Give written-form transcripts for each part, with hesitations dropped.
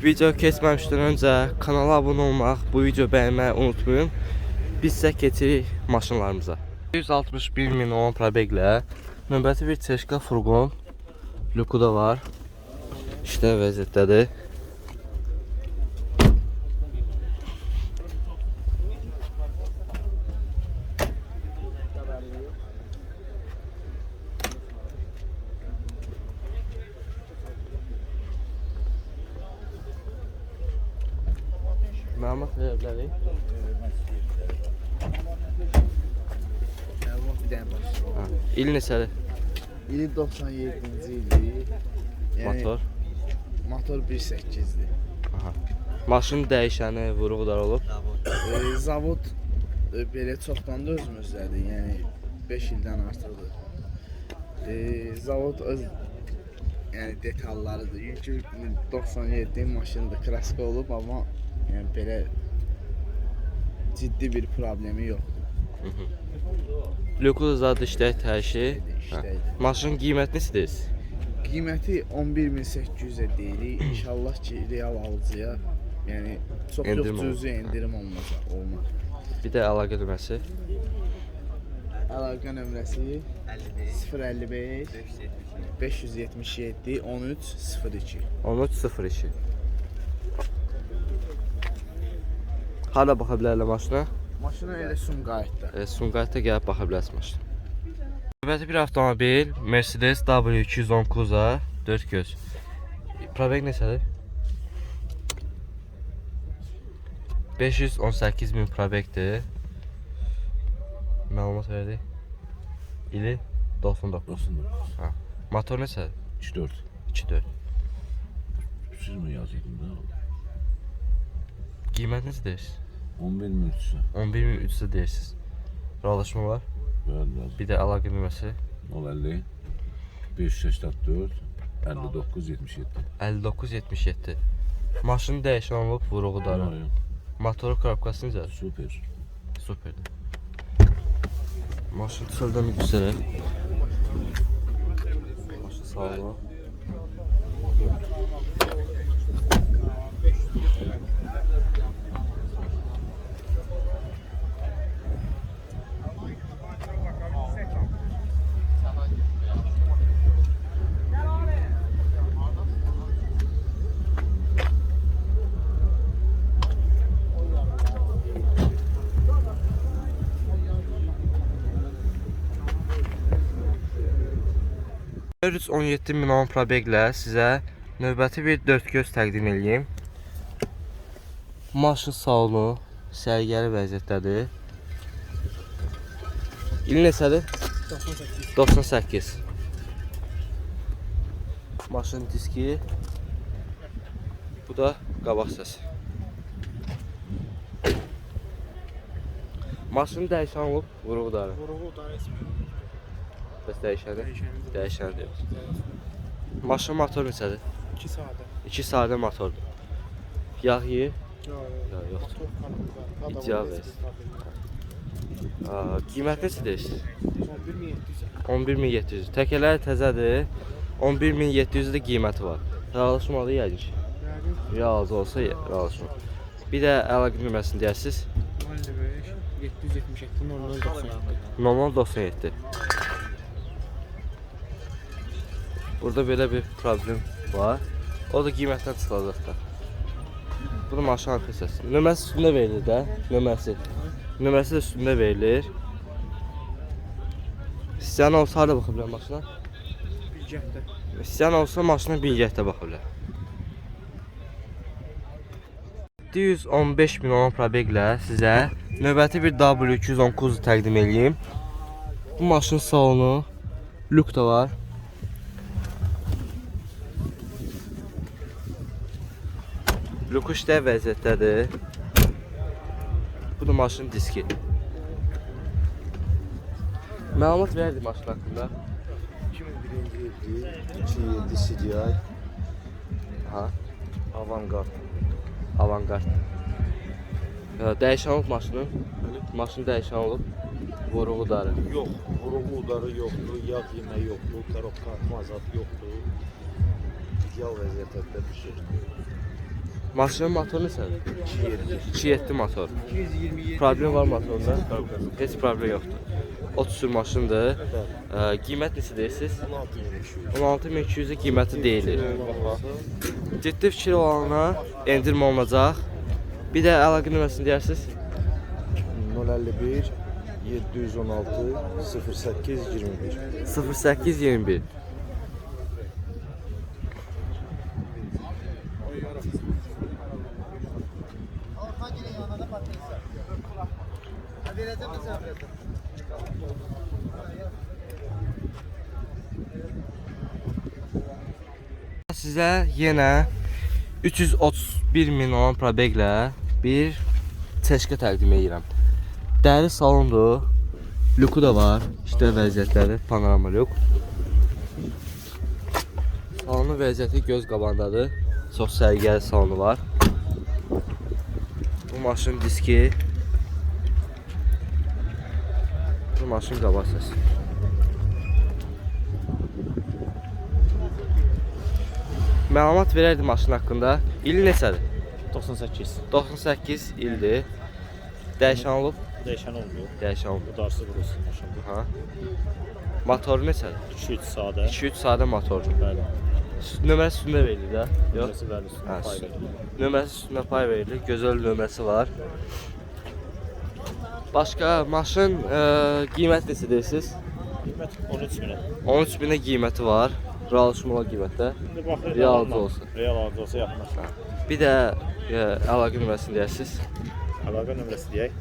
Video keçməmişdən öncə kanala abunə olmaq, bu video bəyənməyi unutmayın. Biz isə keçirik maşınlarımıza. 161 min olan probeglə növbəti bir Çeşka furqon lüku da var. İşte vəziyyətdədir. Məlumat verə bilərik. İl neçədir? İli 97-ci ildir. Motor. Motor 1.8-dir. Maşın dəyişəni, vuruqlar olub. Zavod belə çoxdan da özümüzdədir. Yəni 5 ildən artıqdır. Zavod öz detallarıdır. Çünki 97 maşındır, kraska olub, amma yəni belə ciddi bir problemi yoxdur. Lüku da zaten işləyir hər şey. Maşının qiyməti neçədir? Qiyməti 11.800-ə deyirik. İnşallah ki, real alıcıya yəni çox cüzi endirim olmaz. Bir də əlaqə nömrəsi. Əlaqə nömrəsi 055 577 1302. 1302. Hala baxa bilərlər maşına? Maşına elə Sumqayıtda. Sumqayıtda gəlib baxa bilərsiniz maşına. Növbəti bir avtomobil Mercedes W210 Kuza 4 göz. Probeg neçədir? 518 min probegdir. Məlumat verdik. İli 99. Motor neçədir? 2-4. 2-4. Siz mi yazıydın da? Qiymət necə deyirsiniz? 11.300. 11.300 deyirsiniz. Razılaşma var. Bəli. Bir də əlaqə nömrəsi 050 584 59 77. 5977. Maşını dəyişən olub, vuruğudarı. Motoru korobkası necədir? Süper. Superdir. Maşın çöldən bir güzələ. Maşın sağ olun. Görüş 17 min olan probeglə sizə növbəti bir 4 göz təqdim edeyim. Maşın salonu sərgəli vəziyyətdədir. İl neçədir? 98. Maşın diski. Bu da qabaq səsi. Maşın dəyişən olub, vuruqdarı. Bəs dəyişədir? Dəyişədir. Maşın motor neçədir? 2 sadə. 2 sadə motordur. Yağ yeyir? Yoxdur. İddia versin. Qiymət neçə deyirsiniz? 11.700. Təkələr təzədir. 11.700 də qiyməti var. Razılaşmalı yəqin ki. Razı olsa razılaşma. Bir də əlaqə nömrəsini deyirsiniz? 55 777 0097. 0097. Burada belə bir problem var. O da qiymətdən çıxılacaq da. Bu da maşın arxa hissəsi. Nömrəsi üstündə verilir də. Nömrəsi. Nömrəsi də üstündə verilir. İstəyən olsa harada baxa bilər maşına? Bilgətdə. İstəyən olsa maşına Bilgətdə baxa bilər. 715 min olan probeglə sizə növbəti bir W210 Kuzu təqdim edeyim. Bu maşın salonu lük da var. Lüku işlə vəziyyətdədir. Bu da maşın diski. Məlumat verdik maşın haqqında. 2001-ci ildir, 2.7 CDI, Avantgard. Avantgard. Dəyişən olub maşının. Maşın dəyişən olub. Vuruğu darı. Yox, vuruğu udarı yoxdur, yağ yemə yoxdur, korobka mazat yoxdur. İdeal vəziyyətdə bir şey. Maşının motoru nəsədir? 2.7 motor. Problem var motorunda? Heç problem yoxdur. 30 sür maşındır. Qiymət neçə deyirsiniz? 16.200-ə qiyməti deyilir. Ciddi fikir olana endirmə olunacaq. Bir də əlaqə nömrəsini deyirsiniz? 051 716 08 21. 0821. Sizə yenə 331.000 olan probeglə bir çeşkə təqdim edirəm. Dəri salondur. Luku da var. İşte vəziyyətləri, panorama luk. Salonun vəziyyəti göz qabağındadır. Çox sərgəli salonu var. Bu maşın diski. Bu maşın qabaq səsi. Məlumat verərdi maşın haqqında. İli neçədir? 98. 98 ildir. Dəyişən olub. Dəyişən olmuyor. Dəyişən olub. Bu darsı burası maşında. Ha. Motoru neçədir? 2-3 sadə. 2-3 sadə motordur. Bəli. Nömrəsi üstündə verilir də. Yox. Nömrəsi bəli üstündə Ha, pay verir. Nömrəsi üstündə pay verilir. Gözəl nömrəsi var. Başqa maşın qiymət neçə deyirsiniz? Qiymət 13 minə. 13 minə qiyməti var. Reallaşmalı qiymətdə. İndi baxır. Real alıcı olsa. Real alıcı olsa yaxınlaşır. Bir də əlaqə nömrəsini deyirsiniz. Əlaqə nömrəsi deyək.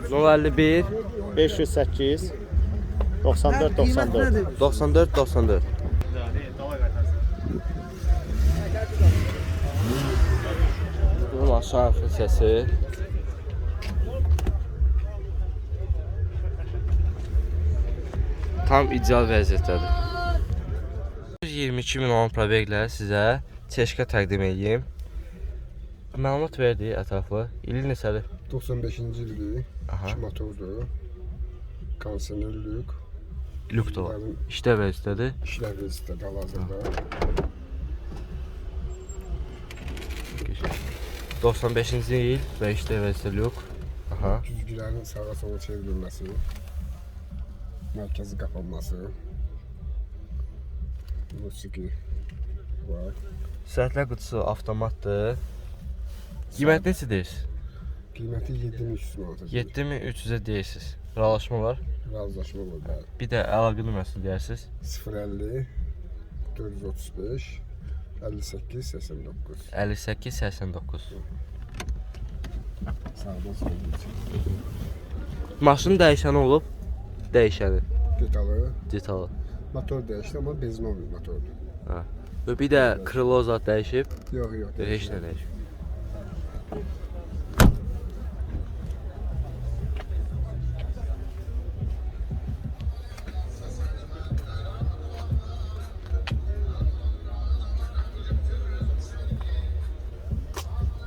051 508 94 94. 94 94. Bu maşın arxa səsi. Tam ideal vəziyyətdədir. 22.000 olan probeglə sizə çeşkə təqdim edeyim. Məlumat verdi ətraflı. İli neçədir? 95-ci ildir. Aha. 2 motordur. Kondisionerlik. Lük da var. İşdə vəziyyətdədir. İşlər vəziyyətdə hal-hazırda. 95-ci il və işdə vəziyyətdə lük. Aha. Güzgülərin sağa sola çevrilməsi. Mərkəzi qapanması. Musiki var. Səhətlər qutusu avtomatdır. Qiymət neçə deyirsiniz? Qiyməti 7300 manata. 7300-ə deyirsiniz. Razılaşma var. Razılaşma var, bəli. Bir də əlaqə nömrəsini deyirsiniz. 050 435 58 89. 58 89. Sağdan sola geçir. Maşın dəyişəni olub. Dəyişəni. Detalı. Detalı. Motor dəyişdi, amma benzinli motordur. Ha. Və bir də krilo zat dəyişib. Yox, yox. Heç nə dəyişib.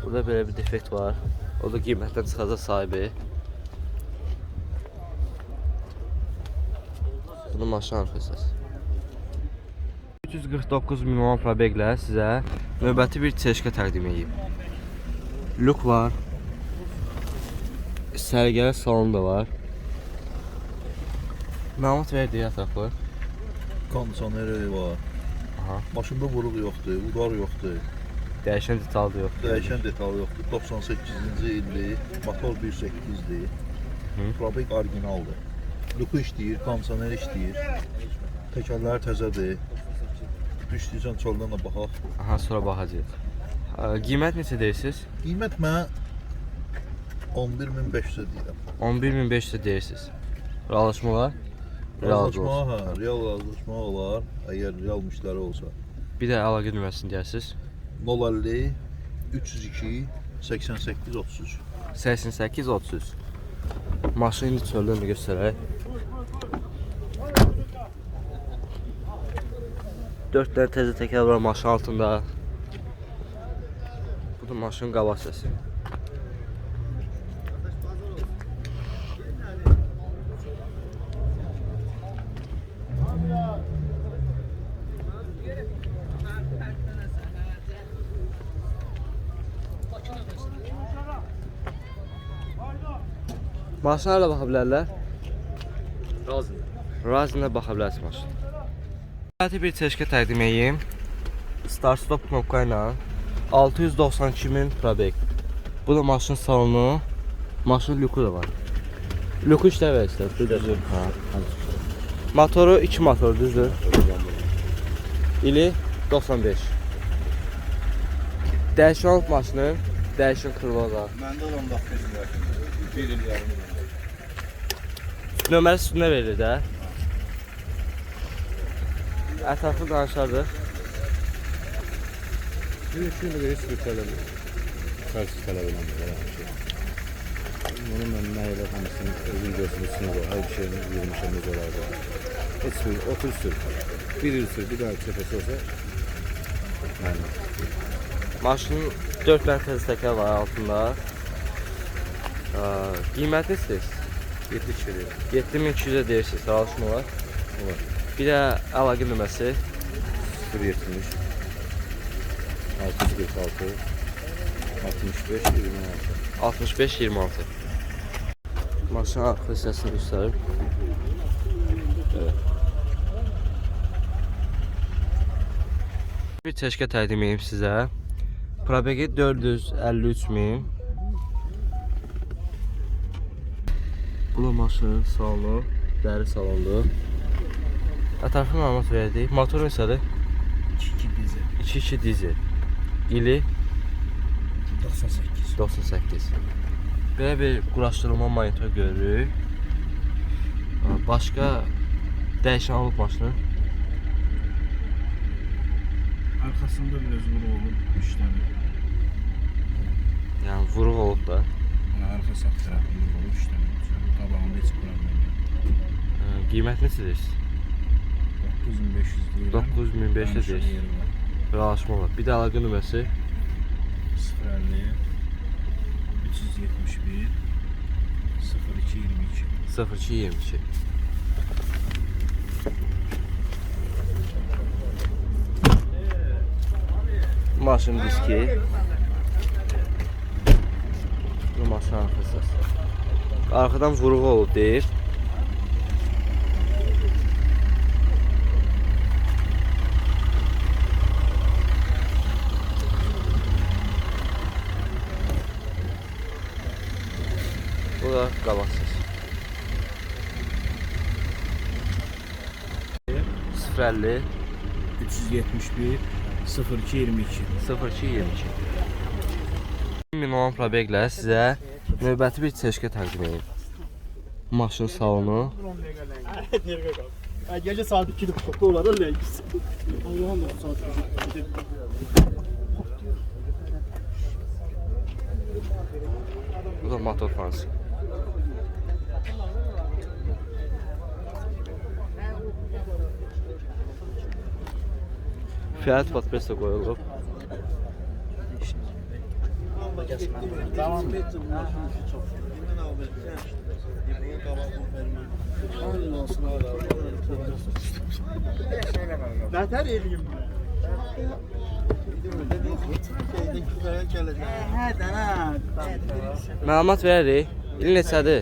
Burada belə bir defekt var. O da qiymətdən çıxacaq sahibi. Bunu maşın arxa səsi. 349.000 olan probeglə sizə növbəti bir çeşkə təqdim edeyim. Lük var. Sərgəli salonu da var. Məlumat verdi ətraflı. Kondisioneri var. Aha. Maşında vuruq yoxdur, udar yoxdur. Dəyişən detal da yoxdur. Dəyişən detal yoxdur. 98-ci ildir. Motor 1.8-dir. Probek orijinaldır. Luku işləyir, kondisioner işləyir. Təkərləri təzədir. İstəyirsən çöldən də baxaq. Aha, sonra baxacağıq. Qiymət neçə deyirsiniz? Qiymət mənə 11.500 deyirəm. 11.500 deyirsiniz. Reallaşma var. Razılaşma, hə, real razılaşma olar, əgər real müştəri olsa. Bir də əlaqə nömrəsini deyirsiniz. 050 302 88 33. 88 33. Maşını indi çöldən də göstərək. 4 dənə təzə təkər var maşın altında. Bu da maşının qabaq səsi. Maşına da baxa bilərlər. Razinə baxa bilərsiniz maşına. Növbəti bir çeşkə təqdim edeyim. Start stop knopka ilə 692.000 probek. Bu da maşın salonu. Maşın lüku da var. Lüku işləvər istər. Düzdür. Motoru 2 motor düzdür. İli 95. Dəyişən olub maşının. Dəyişən kırılalar. Məndə olan vaxtı 1 il yarım. Nömrə üstündə verilir də. Ətraflı danışardıq. Şimdi de hiçbir talep karşı talep edilmez. Bunun önüne ile hamısını özün götürürsün bu her şeyin yürümüşümüz olardı. Hiçbir 30 sür, bir yıl sür, bir daha çefesi olsa yani. Maşının 4 dənə təzə təkər var altında. Qiyməti siz 7200-ə deyirsiniz, razısın olar. Bir də əlaqə nömrəsi 070 646 65 26. 65-26. Maşının arxa hissəsini göstərir. Evet. Bir çeşkə təqdim edeyim sizə. Probegi 453.000. Bu da maşının salonu, dəri salondur. Ətraflı məlumat verdik. Motor neçədir? 2 dizel. 2-2 dizel. İli 98. 98. Belə bir quraşdırılma monitor görürük. Başqa dəyişən olub maşının. Arkasında biraz vuru olub işləmir. Yəni vuruq olub da. Arka sağ tərəfində olub işləmir. Qabağında heç problem yox. Qiymət neçədir? 9500 deyirəm. 9500 deyir. Razılaşma var. Bir də əlaqə nömrəsi 050 371 0222. 0222. Maşın diski. Bu maşın arxası. Arxadan vuruğu olub deyir. Bu da qabaksız. 050 371 0222. 0222. 1000 olan probeglə sizə növbəti bir çeşkə təqdim edeyim. Maşın salonu. Gece saat 2'de olar öyle. Allah'ım da saat 2'de. Bu da motor fansı. Fiat Fatpress də qoyulub. Tamam. Beter eliyim. Məlumat verərik. İli neçədir?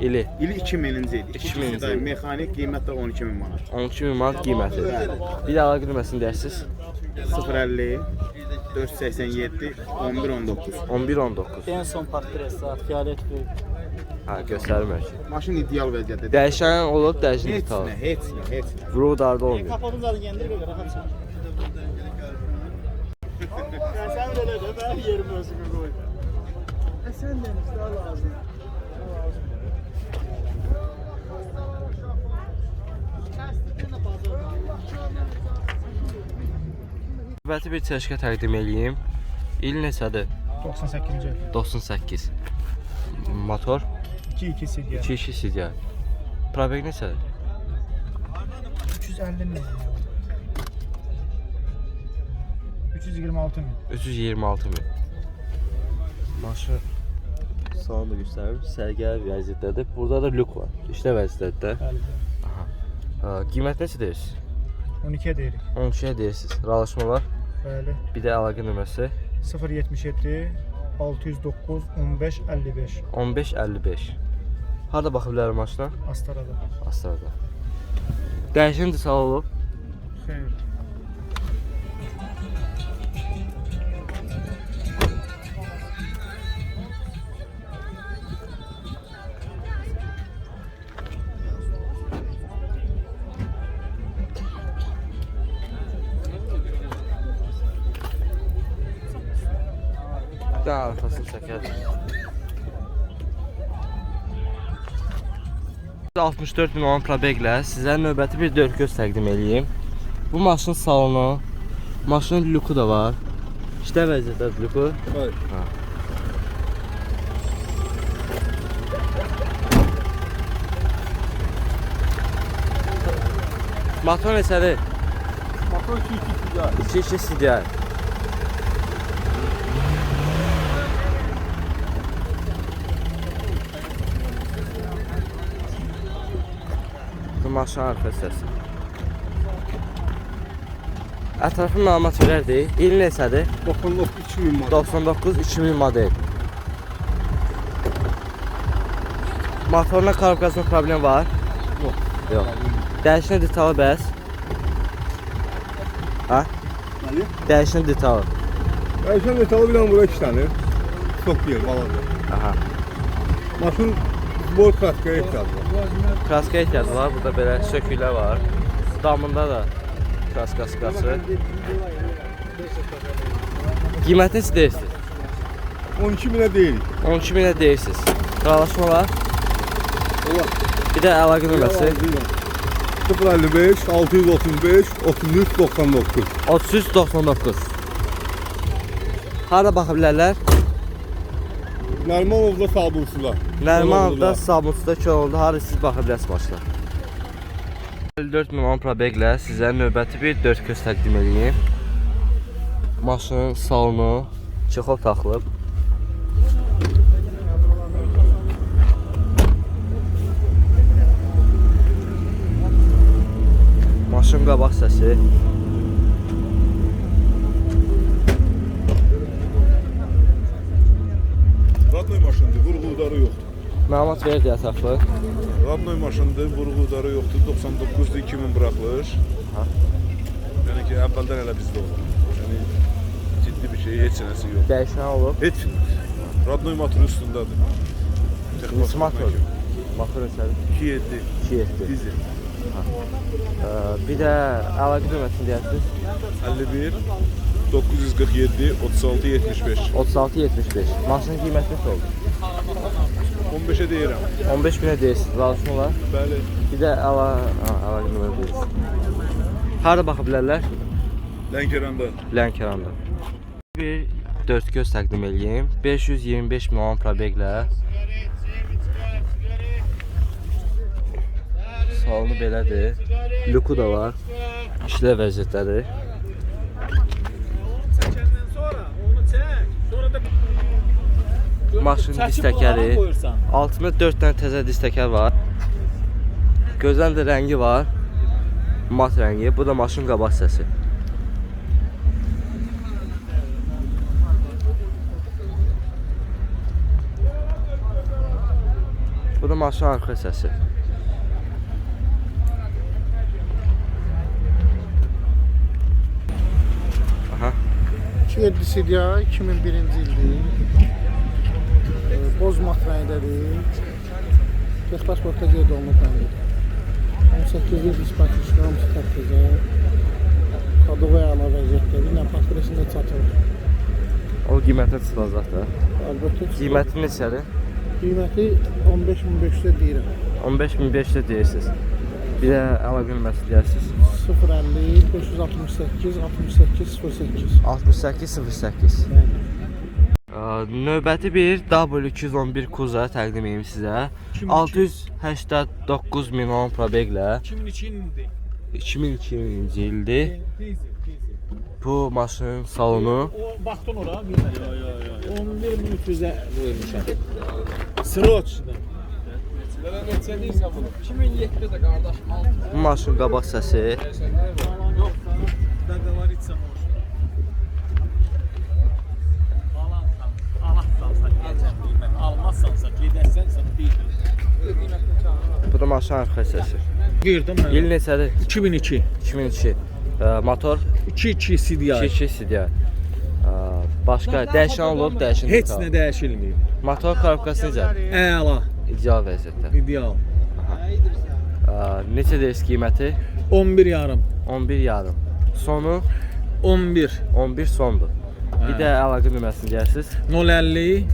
İli. İli 2000-ci idi. 2000-ci il. Mexanik qiymətdə 12000 manat. 12000 manat qiyməti. Bir də əlaqə nömrəsini deyərsiniz. 050 487 1119. 1119. En son portre saat fiyat bir. Ha, göstərmir ki. Maşın ideal vəziyyətdədir. Dəyişən olub, dəyişən Heç tutalım. nə, heç nə, heç nə. Vuruq darda olmuyor. Kapatın zaten kendir böyle rahat sen. Ya sen öyle de ben yerim özümü koy. Sen de işte Allah razı olsun. Növbəti bir çeşkə təqdim edeyim. İl neçədir? 98. 98. Motor 2-2 sidye. 2-2 sidya. Probeg neçədir? 350 bin. 326 bin. 326 min. Maşın salonu da göstərir. Sərgəli vəziyyətdədir. Burada da lük var. İşlə vəziyyətdə. Bəli. Qiymət neçə deyirsiniz? 12'ye deyirik. 12'ye deyirsiniz. Razılaşma var. Bəli. Bir də əlaqə nömrəsi 077 609 15 55. 1555. Harda baxa bilərəm maşına? Astarada. Astarada. Dəyişən disal olub. Xeyr. Daha arxasını çəkər. 64 min olan probeglə sizə növbəti bir 4 göz təqdim edeyim. Bu maşının salonu, maşının lüku da var. İşdə vəziyyətdə lüku. Hayır. Motor neçədir? Motor 2-2 2-2 CDI. Bu maşın arxa hissəsi. Ətrafın məlumat verərdik. İl neçədir? 99-2000 model. 99-2000 model. Motoruna karabkasında problem var? Yox. Dəyişən detalı bəs? Ha? Nəli? Dəyişən detalı. Dəyişən metalı bir bura 2 tane. Çok yer, baladır. Aha. Maşın bol kaskaya ihtiyacı var. Kraska ehtiyacı var. Burada belə söküklər var. Damında da kraskası qaçır. Qiyməti neçə deyirsiniz? 12.000'e değil. 12.000'ə deyirsiniz. Kralaşma var. Olar. Bir də əlaqə nömrəsi 055 635 33 99. 3399. Harada baxa bilərlər? Nərmanovda Sabunsular. Nərmanovda, Sabunsuda, Koroğluda harada siz baxa bilərsiniz maşına. 54 milyon probeglə sizə növbəti bir 4 göz təqdim edeyim. Maşının salonu çexol taxılıb. Maşın qabaq səsi. Radnoy maşındır, vurğudarı yoxdur. Məlumat verdi ətraflı. Radnoy maşındır, vurğudarı yoxdur. 99'da 2000 bırakılır. Yəni ki, əvvəldən elə bizdə olur. Yəni ciddi bir şey, heç sənəsi yox. Dəyişən olub. Heç Radnoy motoru üstündədir. Neçə motor? Motor neçədir? 2.7 2.7. dizel. Bir də əlaqə nömrəsini deyərsiniz. 51 947 36 75. 36 75. Maşının qiyməti neçə oldu? 15'e deyirəm. 15.000'ə deyirsiniz. Razısın olar. Bəli. Bir də əlaqə nömrə deyirsiniz. Harada baxa bilərlər? Lənkəranda. Lənkəranda. Bir 4 göz təqdim edeyim. 525 milyon probeglə. Salonu belədir. Lüku da var. İşlə vəziyyətləri. Maşın diz təkəri. Altında 4 dənə təzə diz təkər var. Gözəl də rəngi var. Mat rəngi. Bu da maşın qabaq səsi. Bu da maşın arxa səsi. Aha. 2.7 CDI 2001-ci ildir. Boz mat rəngdədir. Tex pasportda qeyd olunub rəngidir. 18 il dispatch hamısı təpkizə. Kadoğa əla vəziyyətdədir. Nə pasportəsində çatılır. O qiymətə çıxılacaq da. Əlbəttə. Qiyməti neçədir? Qiyməti 15.500-də deyirəm. 15.500-də deyirsiniz. Bir də əlaqə nömrəsi deyirsiniz. 050 568 68 08. 68 08. Bəli. Növbəti bir W211 Kuza təqdim edeyim sizə. 689 milyon probeglə. 2002-ci ildir. Bu maşının salonu. Baxdın ora, bilmirəm. 11.300-ə qoymuşam. Sroçda. Neçə deyirsən bunu? 2007-də qardaş. Bu maşının qabaq səsi. Almazsansa gedərsənsə deyil. maşın arxa hissəsi. Girdim mən. İl neçədir? 2002. 2002. Motor 2-2 CDI. 2 CDI. Başqa dəyişən olub, dəyişən. Heç nə dəyişilməyib. Motor korobkası necə? Əla, İdeal vəziyyətdə. ideal. Neçə deyirsiz qiyməti? 11 yarım. 11 yarım. Sonu 11. 11 sondur. Bir də əlaqə nömrəsini deyərsiniz. 050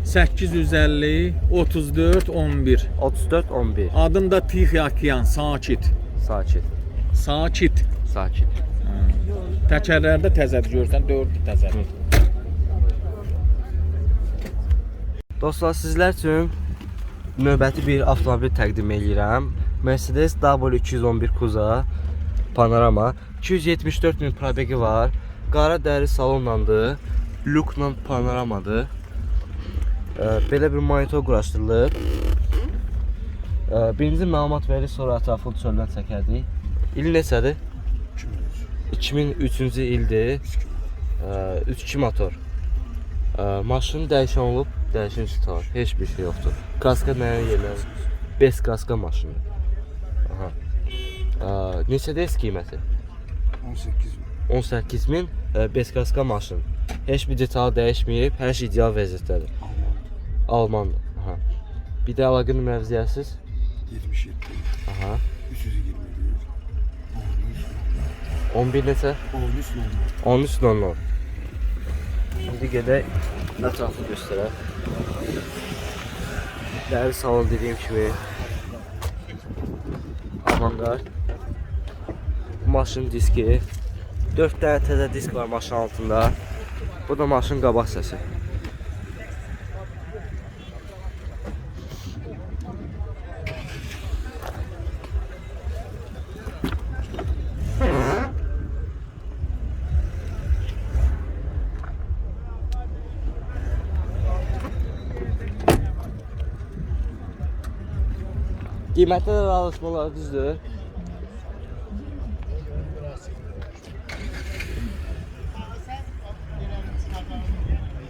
850 34 11. 34 11. Adım da Tixyakyan, sakit. Sakit. Sakit. Sakit. Təkərlərdə təzədir görsən, 4 təzədir. Dostlar, sizlər üçün növbəti bir avtomobil təqdim edirəm. Mercedes W211 Kuza Panorama 274.000 probegi var. Qara dəri salonlandır. Lukla panoramadır. Belə bir monitor quraşdırılıb. Birinci məlumat verir, sonra ətrafını çöldən çəkərdik. İl neçədir? 2003-cü ildir. 3-2 motor. Maşın dəyişən olub, dəyişən üstü heç bir şey yoxdur. Kaska nəyə yerlər? 5 kaska maşını. Neçədə qiyməti? 18.000 5 kaska maşın. Heç bir detal dəyişməyib, hər şey ideal vəziyyətdədir. Almandır. Bir də əlaqə nömrənizi deyərsiniz? 77. 321. 11 neçə? 13.00. Şimdi gedək ətrafı göstərək. Dəri salon dediyim kimi avantqard. Maşın diski. 4 dənə təzə disk var maşın altında. Bu da maşın qabaq səsi. Qiymətdə də alışmalar düzdür.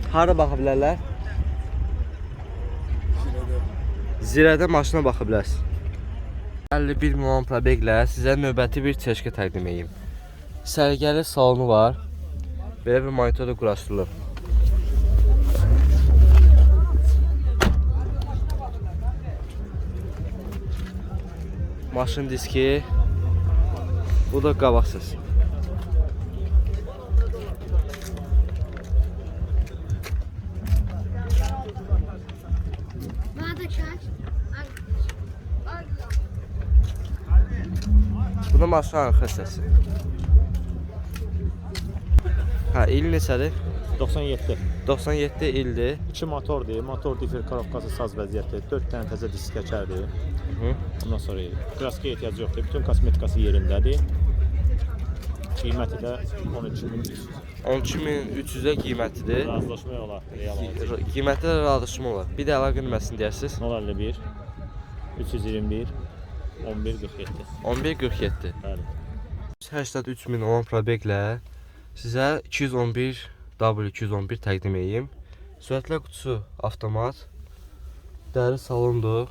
Harada baxa bilərlər? Zirədə maşına baxa bilərsiniz. 51 milyon probeglə sizə növbəti bir çeşkə təqdim edeyim. Sərgəli salonu var. Belə bir monitor da quraşdırılıb. Maşın diski. Bu da qabaq səsi. Bu da maşın arxa səsi. İl neçədir? 97. 97 ildir. 2 motordur. Motor difer korobkası saz vəziyyətdir. 4 dənə təzə disk çəkərdir. Ondan sonra kraskaya ehtiyac yoxdur. Bütün kosmetikası yerindədir. Qiyməti də 12.300. 12.300-ə qiymətidir. Razılaşma olar. Qiymətdə də razılaşma olar. Bir də əlaqə nömrəsini deyərsiniz. 051 321 1147. 1147. Bəli. 83.000 olan probeglə sizə 211 W211 təqdim edeyim. Sürətlə qutusu avtomat. Dəri salondur.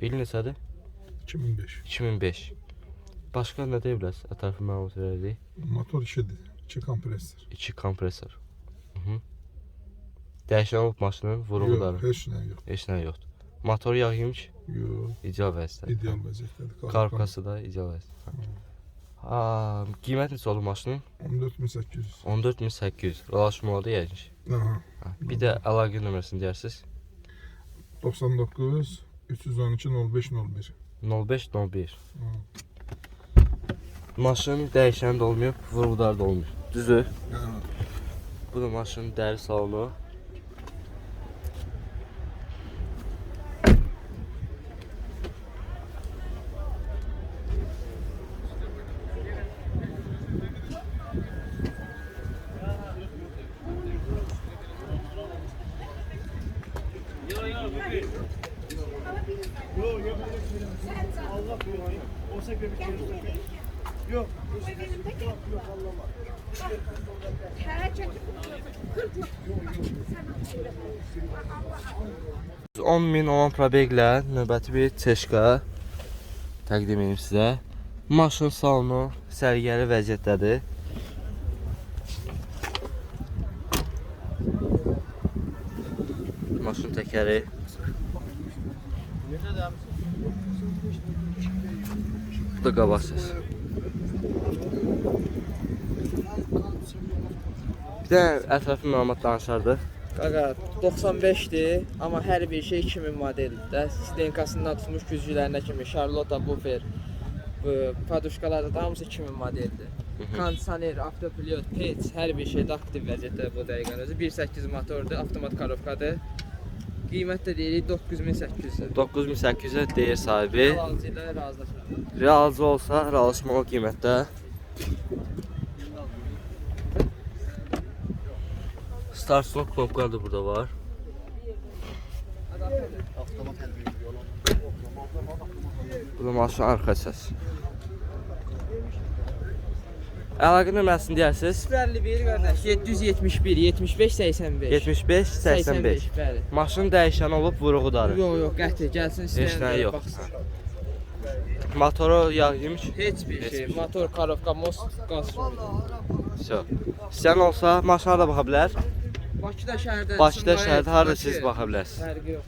İl neçədir? 2005. 2005. Başqa nə deyə bilərsiniz? Ətrafı məlumat verərik. Motor işidir. 2 kompresor. 2 kompresor. Dəyişən olub maşının vurğuları. Heç nə yox. Heç nə yoxdur. Motor yağ yemiş? Yox. İdeal vəziyyətdə. İdeal vəziyyətdədir. Korobkası da ideal vəziyyətdə. Qiymət neçə oldu maşının? 14.800. 14.800. Razılaşmalarda yəqin. Bir də əlaqə nömrəsini deyərsiniz. 99 312 05 01. 05 01. Maşın dəyişən də olmayıb, vurğular da olmuyor. Düzdür? Bu da maşının dəri salonu. Yok. 10 10.000 olan probeglə növbəti bir Teşka təqdim edeyim sizə. Maşın salonu səliqəli vəziyyətdədir. Maşın təkəri. Bu da qabaq səs. Bir də ətraflı məlumat danışardı. Qaqa 95'dir, amma hər bir şey 2000 modeldir də. Stenkasından tutmuş güzgülərinə kimi Charlotte, Bufer, bu paduşkalar da hamısı 2000 modeldir. Kondisioner, avtopilot, pech, hər bir şeydə aktiv vəziyyətdə bu dəqiqən özü. 1.8 motordur, avtomat karovkadır. Qiymət də deyirik 9800-dür. 9800'e deyir sahibi. Alıcı ilə razılaşırıq. Razı olsa razılaşmalı qiymətdə. Start stop knopkaları da burada var. Bu da maşın arxa səs. Əlaqə nömrəsini deyərsiniz. 051 qardaş 771 75 85. 75 85. Bəli. Maşın dəyişən olub vuruğudarı. Yox, qəti gəlsin Heç nə istəyən yox. baxsın. Motoru yağ yemiş. Heç bir şey. Motor, karovka, most, qaz. Всё. İstəyən olsa maşına da baxa bilər. Bakıda şəhərdə. Bakıda Sumqayıt, şəhərdə harda Bakı. siz baxa bilərsiniz. Fərqi yox.